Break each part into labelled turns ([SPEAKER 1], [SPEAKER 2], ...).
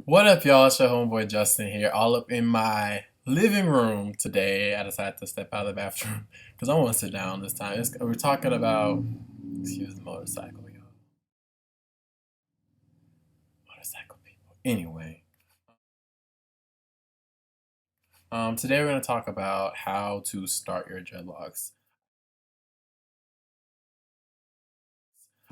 [SPEAKER 1] What up, y'all? It's your homeboy Justin here, all up in my living room today. I decided to step out of the bathroom because I want to sit down this time. We're talking about, excuse the motorcycle, y'all. Motorcycle people. Anyway, today we're going to talk about how to start your dreadlocks.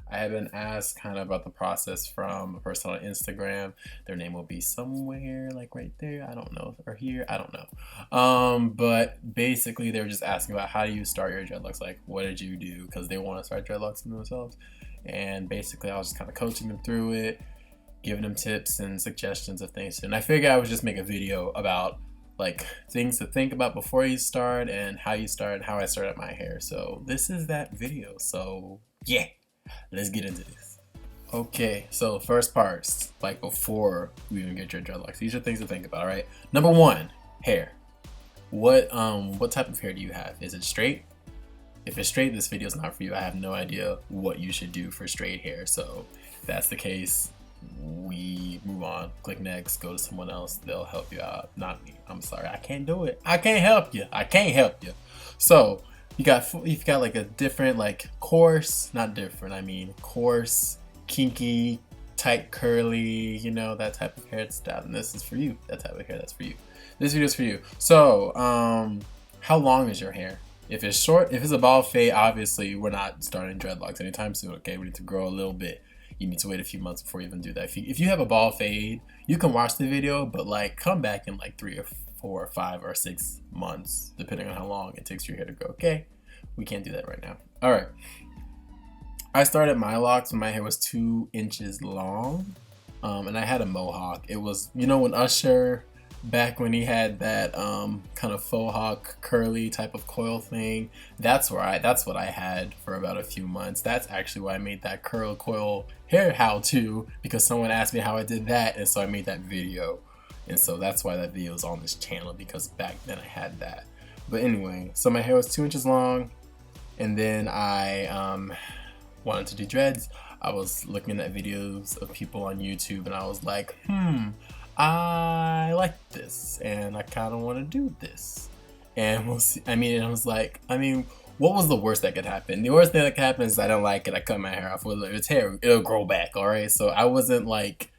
[SPEAKER 1] I have been asked kind of about the process from a person on Instagram. Their name will be somewhere like right there. I don't know. Or here. I don't know. But basically they were just asking about how do you start your dreadlocks? Like what did you do? Because they want to start dreadlocks themselves. And basically I was just kind of coaching them through it, giving them tips and suggestions of things. And I figured I would just make a video about like things to think about before you start and how you start and how I started my hair. So this is that video. So yeah. Let's get into this. Okay, so first parts, like before you even get your dreadlocks, these are things to think about, all right? Number one, hair. What type of hair do you have? Is it straight? If it's straight, this video is not for you. I have no idea what you should do for straight hair. So if that's the case, we move on. Click next, go to someone else. They'll help you out. Not me. I'm sorry. I can't do it. I can't help you. I can't help you. So you've got like a different, like coarse, not different, I mean coarse, kinky, tight, curly, you know, that type of hairstyle. And this is for you. That type of hair, that's for you. This video is for you. So, how long is your hair? If it's short, if it's a bald fade, obviously we're not starting dreadlocks anytime soon, okay? We need to grow a little bit. You need to wait a few months before you even do that. If you have a bald fade, you can watch the video, but like come back in like 3 or 4 or 5 or 6 months, depending on how long it takes your hair to grow. Okay, we can't do that right now. All right, I started my locks when my hair was 2 inches long, and I had a mohawk. It was, you know, when Usher, back when he had that kind of faux hawk curly type of coil thing, that's what I had for about a few months. That's actually why I made that curl coil hair how-to, because someone asked me how I did that, and so I made that video. And so that's why that video is on this channel, because back then I had that. But anyway, so my hair was 2 inches long, and then I wanted to do dreads. I was looking at videos of people on YouTube, and I was like, I like this, and I kind of want to do this. And we'll see. I mean, I was like, what was the worst that could happen? The worst thing that could happen is I don't like it. I cut my hair off. Well, it's hair, it'll grow back. All right. So I wasn't like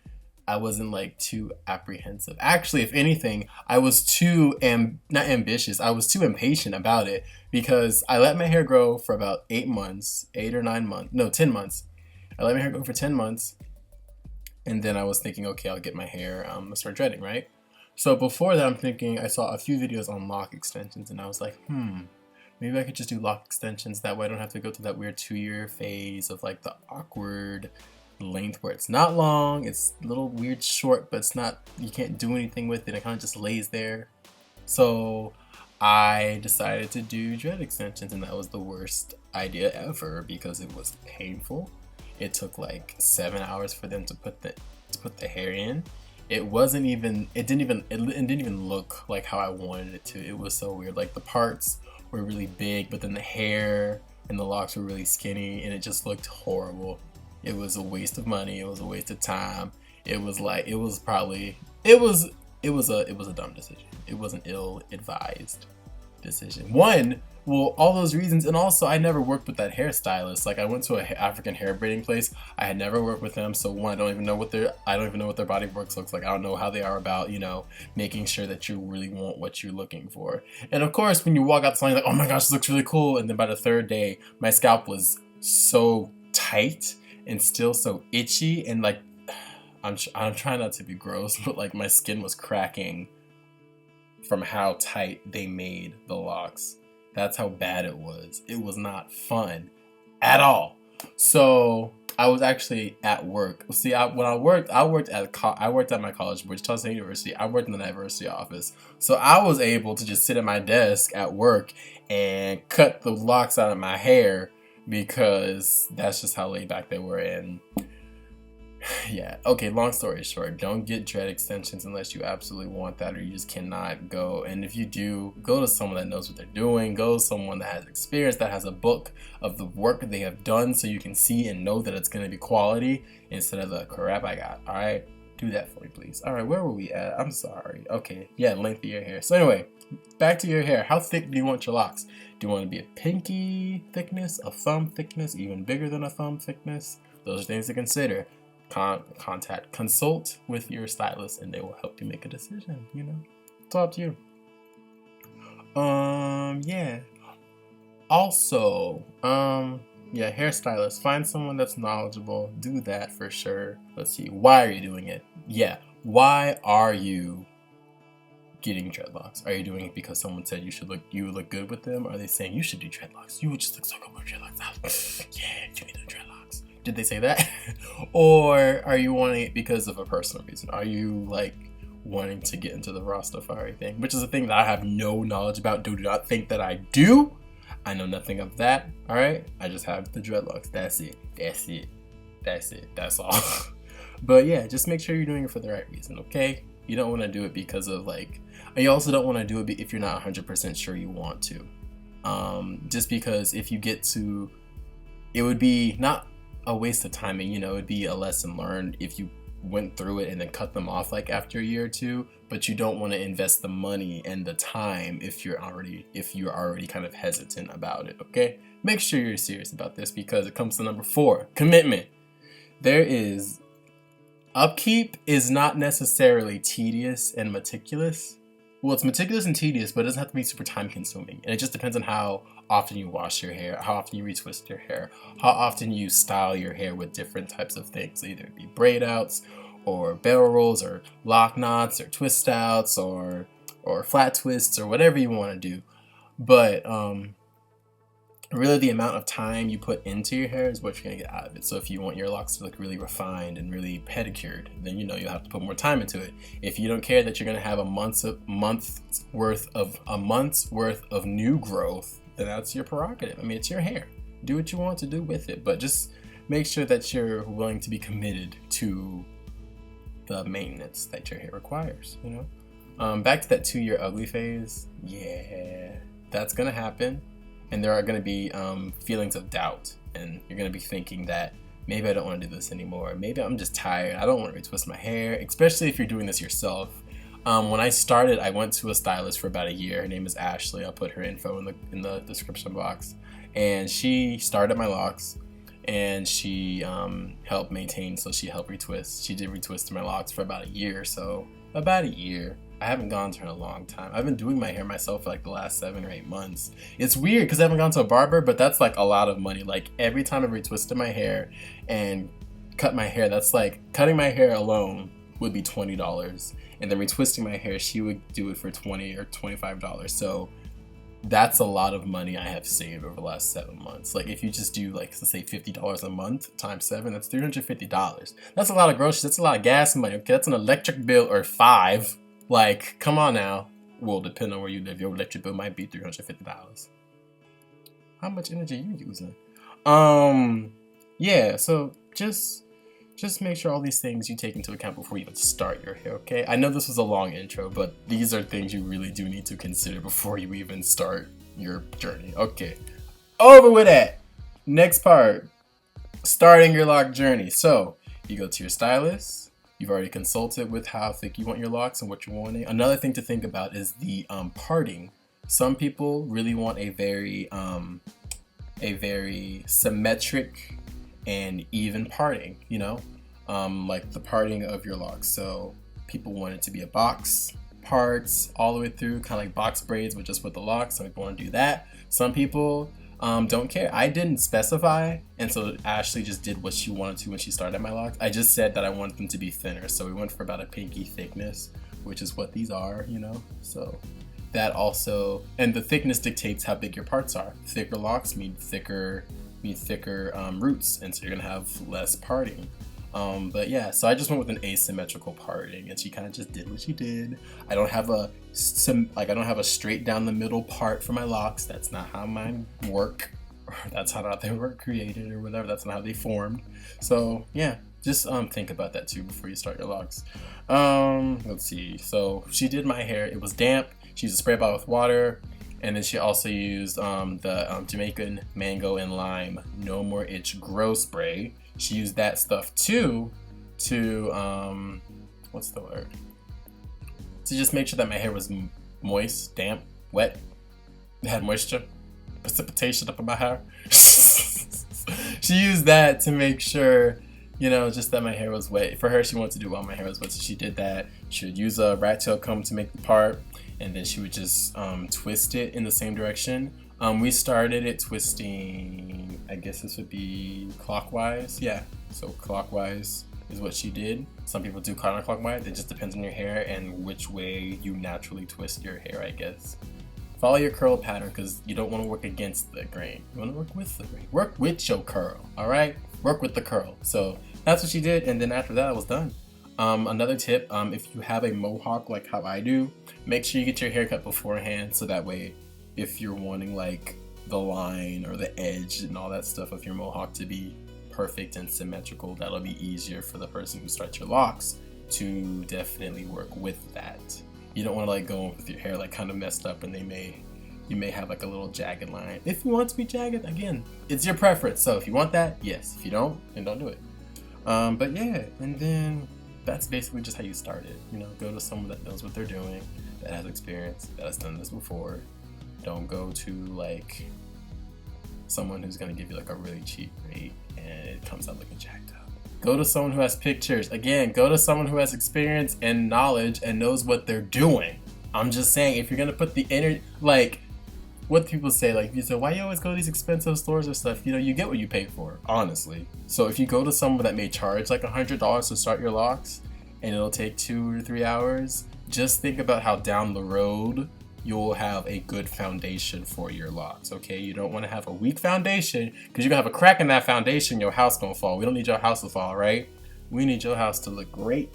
[SPEAKER 1] too apprehensive. Actually, if anything, I was not ambitious. I was too impatient about it, because I let my hair grow for about 8 months, 8 or 9 months, no, 10 months. I let my hair grow for 10 months. And then I was thinking, okay, I'll get my hair, start dreading, right? So before that, I'm thinking, I saw a few videos on lock extensions, and I was like, maybe I could just do lock extensions. That way I don't have to go through that weird 2-year phase of like the awkward length where it's not long, it's a little weird short, but it's not, you can't do anything with it. It kind of just lays there. So I decided to do dread extensions, and that was the worst idea ever because it was painful. It took like 7 hours for them to put the hair in. It didn't even look like how I wanted it to. It was so weird. Like the parts were really big, but then the hair and the locks were really skinny, and it just looked horrible. It was a waste of money. It was a waste of time. It was a dumb decision. It was an ill-advised decision. All those reasons, and also I never worked with that hairstylist. Like I went to an African hair braiding place. I had never worked with them, so one, I don't even know what their body works looks like. I don't know how they are about, you know, making sure that you really want what you're looking for. And of course, when you walk out the salon, you're like, oh my gosh, this looks really cool. And then by the 3rd day, my scalp was so tight and still so itchy, and like I'm trying not to be gross, but like my skin was cracking from how tight they made the locks. That's how bad it was. It was not fun at all. So I was actually at work. See, when I worked at my college, Wichita State University. I worked in the university office, so I was able to just sit at my desk at work and cut the locks out of my hair, because that's just how laid back they were. And yeah, okay, long story short, don't get dread extensions unless you absolutely want that, or you just cannot go. And if you do, go to someone that knows what they're doing. Go to someone that has experience, that has a book of the work they have done, so you can see and know that it's going to be quality instead of the crap I got. All right, Do that for me, please. All right, where were we at? I'm sorry. Okay, yeah, length of your hair. So anyway, back to your hair. How thick do you want your locks? Do you want to be a pinky thickness, a thumb thickness, even bigger than a thumb thickness? Those are things to consider. Consult with your stylist, and they will help you make a decision. You know, it's all up to you. Yeah. Also, yeah, hairstylist. Find someone that's knowledgeable. Do that for sure. Let's see. Why are you doing it? Yeah. Why are you getting dreadlocks? Are you doing it because someone said you would look good with them? Are they saying you should do dreadlocks? You would just look so good with dreadlocks. Yeah, you need the dreadlocks. Did they say that? Or are you wanting it because of a personal reason? Are you like wanting to get into the Rastafari thing, which is a thing that I have no knowledge about. Do not think that I do. I know nothing of that. All right, I just have the dreadlocks. That's it. That's it. That's it. That's all. But yeah, just make sure you're doing it for the right reason. Okay, you don't want to do it because of like, and you also don't want to do it if you're not 100% sure you want to. Just because if you get to, it would be not a waste of time, and you know, it'd be a lesson learned if you went through it and then cut them off like after a year or two. But you don't want to invest the money and the time if you're already kind of hesitant about it. Okay, make sure you're serious about this, because it comes to number 4, commitment. There is upkeep is not necessarily tedious and meticulous. Well, it's meticulous and tedious, but it doesn't have to be super time consuming. And it just depends on how often you wash your hair, how often you retwist your hair, how often you style your hair with different types of things, either it be braid outs or barrel rolls or lock knots or twist outs or flat twists or whatever you want to do. But really the amount of time you put into your hair is what you're going to get out of it. So if you want your locks to look really refined and really pedicured, then you know you'll have to put more time into it. If you don't care that you're going to have a month's worth of new growth, then that's your prerogative. I mean, it's your hair. Do what you want to do with it, but just make sure that you're willing to be committed to the maintenance that your hair requires, you know? Back to that 2-year ugly phase. Yeah, that's going to happen. And there are going to be feelings of doubt, and you're going to be thinking that maybe I don't want to do this anymore. Maybe I'm just tired. I don't want to retwist my hair, especially if you're doing this yourself. When I started, I went to a stylist for about a year. Her name is Ashley. I'll put her info in the description box. And she started my locks, and she helped maintain. So she helped retwist. She did retwist my locks for about a year. So about a year. I haven't gone to her in a long time. I've been doing my hair myself for like the last 7 or 8 months. It's weird because I haven't gone to a barber, but that's like a lot of money. Like every time I've retwisted my hair and cut my hair, that's like cutting my hair alone would be $20. And then retwisting my hair, she would do it for $20 or $25. So that's a lot of money I have saved over the last 7 months. Like if you just do like, let's say $50 a month times 7, that's $350. That's a lot of groceries. That's a lot of gas money. Okay, that's an electric bill or 5. Like, come on now. Well, depending on where you live, your electric bill might be $350. How much energy are you using? Yeah, so just make sure all these things you take into account before you even start your hair, okay? I know this was a long intro, but these are things you really do need to consider before you even start your journey. Okay, over with that. Next part, starting your lock journey. So, you go to your stylist. You've already consulted with how thick you want your locks and what you're wanting. Another thing to think about is the parting. Some people really want a very symmetric and even parting, you know, like the parting of your locks. So people want it to be a box parts all the way through, kind of like box braids, but just with the locks. Some people want to do that. Some people don't care. I didn't specify, and so Ashley just did what she wanted to when she started my locks. I just said that I wanted them to be thinner, so we went for about a pinky thickness, which is what these are, you know. So that also, and the thickness dictates how big your parts are. Thicker locks mean thicker roots, and so you're gonna have less parting. But yeah, so I just went with an asymmetrical parting, and she kind of just did what she did. I don't have a straight down the middle part for my locks. That's not how mine work, or that's how they were created, or whatever. That's not how they formed. So yeah, just think about that too before you start your locks. Let's see. So she did my hair. It was damp. She used a spray bottle with water, and then she also used the Jamaican mango and lime No More Itch Grow spray. She used that stuff too to what's the word? To just make sure that my hair was moist, damp, wet. It had moisture, precipitation up in my hair. She used that to make sure, you know, just that my hair was wet. For her, she wanted to do while my hair was wet, so she did that. She would use a rat tail comb to make the part, and then she would just twist it in the same direction. We started it twisting, I guess this would be clockwise. Yeah, so clockwise is what she did. Some people do counterclockwise. It just depends on your hair and which way you naturally twist your hair, I guess. Follow your curl pattern because you don't want to work against the grain. You want to work with the grain. Work with your curl, all right? Work with the curl. So that's what she did, and then after that, I was done. Another tip, if you have a mohawk like how I do, make sure you get your hair cut beforehand so that way if you're wanting like the line or the edge and all that stuff of your mohawk to be perfect and symmetrical, that'll be easier for the person who starts your locks to definitely work with that. You don't want to like go with your hair like kind of messed up and you may have like a little jagged line. If you want it to be jagged, again, it's your preference. So if you want that, yes. If you don't, then don't do it. But yeah, and then that's basically just how you start it. You know, go to someone that knows what they're doing, that has experience, that has done this before. Don't go to like someone who's gonna give you like a really cheap rate and it comes out looking jacked up. Go to someone who has pictures. Again, go to someone who has experience and knowledge and knows what they're doing. I'm just saying, if you're gonna put the energy, like what people say, like you say, why you always go to these expensive stores or stuff? You know, you get what you pay for, honestly. So if you go to someone that may charge like $100 to start your locks and it'll take 2 or 3 hours, just think about how down the road you'll have a good foundation for your locks, okay? You don't want to have a weak foundation because you're going to have a crack in that foundation, your house going to fall. We don't need your house to fall, right? We need your house to look great.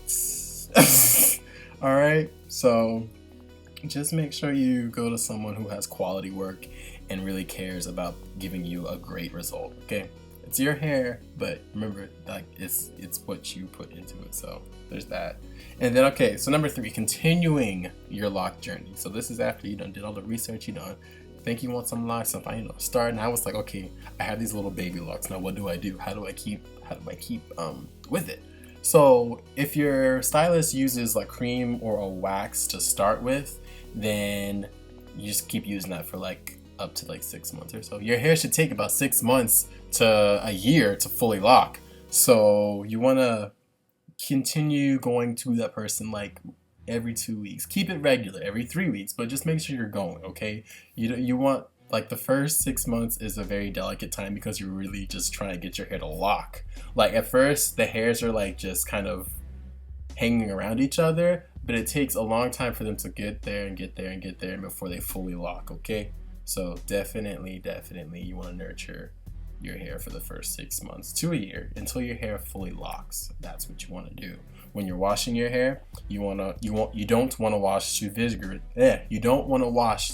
[SPEAKER 1] All right? So just make sure you go to someone who has quality work and really cares about giving you a great result, okay? It's your hair, but remember, like it's what you put into it, so there's that. And then, okay, so number 3, continuing your lock journey. So this is after you done did all the research, you done think you want some locks, and finally start. And I was like, okay, I have these little baby locks. Now what do I do? How do I keep with it? So if your stylist uses like cream or a wax to start with, then you just keep using that for like up to like 6 months or so. Your hair should take about 6 months to a year to fully lock. So you want to continue going to that person like every 2 weeks. Keep it regular, every 3 weeks, but just make sure you're going, okay? You want, like, the first 6 months is a very delicate time because you're really just trying to get your hair to lock. Like, at first, the hairs are like just kind of hanging around each other, but it takes a long time for them to get there and get there and get there before they fully lock, okay? So definitely you want to nurture your hair for the first 6 months to a year until your hair fully locks. That's what you want to do. When you're washing your hair, you don't want to wash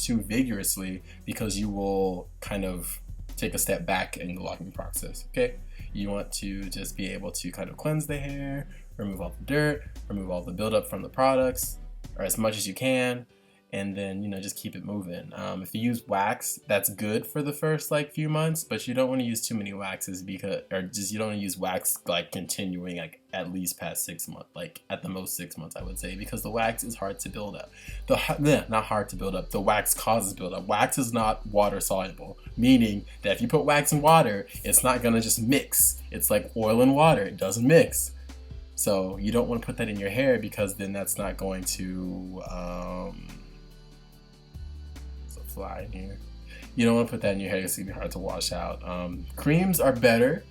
[SPEAKER 1] too vigorously because you will kind of take a step back in the locking process. Okay, you want to just be able to kind of cleanse the hair, remove all the dirt, remove all the buildup from the products, or as much as you can. And then, just keep it moving. If you use wax, that's good for the first like few months, but you don't want to use too many waxes you don't want to use wax like continuing like at least past 6 months, like at the most 6 months, I would say, because the wax is hard to build up. Not hard to build up. The wax causes buildup. Wax is not water soluble, meaning that if you put wax in water, it's not gonna just mix. It's like oil and water. It doesn't mix. So you don't want to put that in your hair because then that's not going to fly in here. You don't want to put that in your hair. It's gonna be hard to wash out. Creams are better.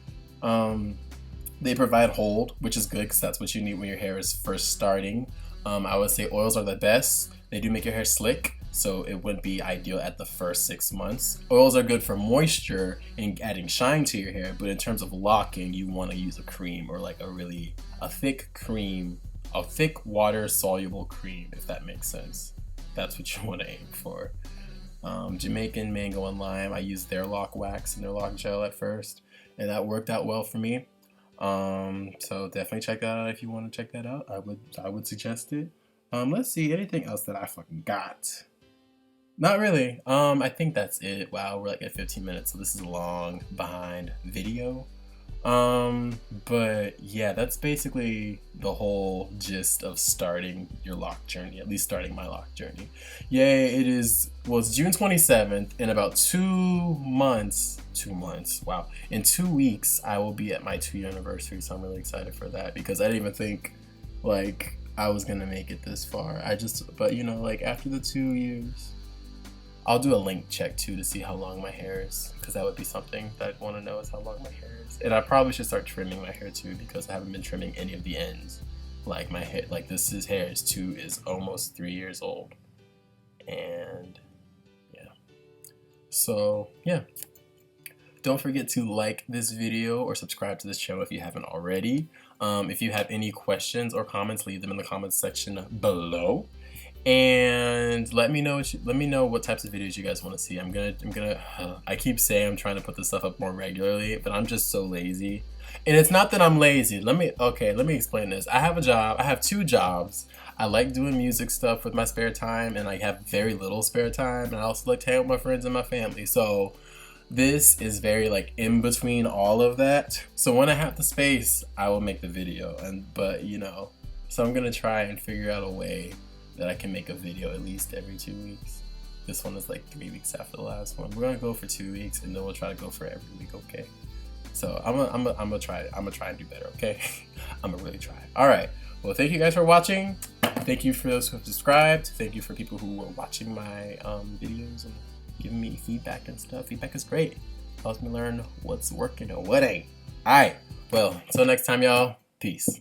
[SPEAKER 1] They provide hold, which is good because that's what you need when your hair is first starting. I would say oils are the best. They do make your hair slick, so it wouldn't be ideal at the first 6 months. Oils are good for moisture and adding shine to your hair, but in terms of locking, you want to use a cream or like a thick cream, a thick water soluble cream, if that makes sense. That's what you want to aim for. Jamaican mango and lime, I used their lock wax and their lock gel at first, and that worked out well for me. So definitely check that out if you want to check that out. I would suggest it. Let's see, anything else that I fucking got? Not really. I think that's it. Wow, we're like at 15 minutes, so this is a long behind video. But yeah, that's basically the whole gist of starting your lock journey, at least starting my lock journey. Yay, it is, well, it's June 27th. In about 2 months, wow. In 2 weeks, I will be at my 2-year anniversary, so I'm really excited for that because I didn't even think, like, I was gonna make it this far. But you know, like, after the 2 years, I'll do a length check too to see how long my hair is, because that would be something that I'd want to know, is how long my hair is. And I probably should start trimming my hair too, because I haven't been trimming any of the ends. Like my hair, like hair is almost 3 years old, and yeah. So yeah, don't forget to like this video or subscribe to this channel if you haven't already. If you have any questions or comments, leave them in the comments section below. And let me know what types of videos you guys want to see. I keep saying I'm trying to put this stuff up more regularly, but I'm just so lazy. And it's not that I'm lazy. Let me explain this. I have a job. I have 2 jobs. I like doing music stuff with my spare time, and I have very little spare time. And I also like to hang with my friends and my family. So this is very like in between all of that. So when I have the space, I will make the video. But you know, so I'm gonna try and figure out a way that I can make a video at least every 2 weeks. This one is like 3 weeks after the last one. We're gonna go for 2 weeks, and then we'll try to go for every week, okay? So I'm gonna try and do better, okay? I'm gonna really try. All right. Well, thank you guys for watching. Thank you for those who have subscribed. Thank you for people who are watching my videos and giving me feedback and stuff. Feedback is great. Helps me learn what's working and what ain't. All right. Well, until next time, y'all. Peace.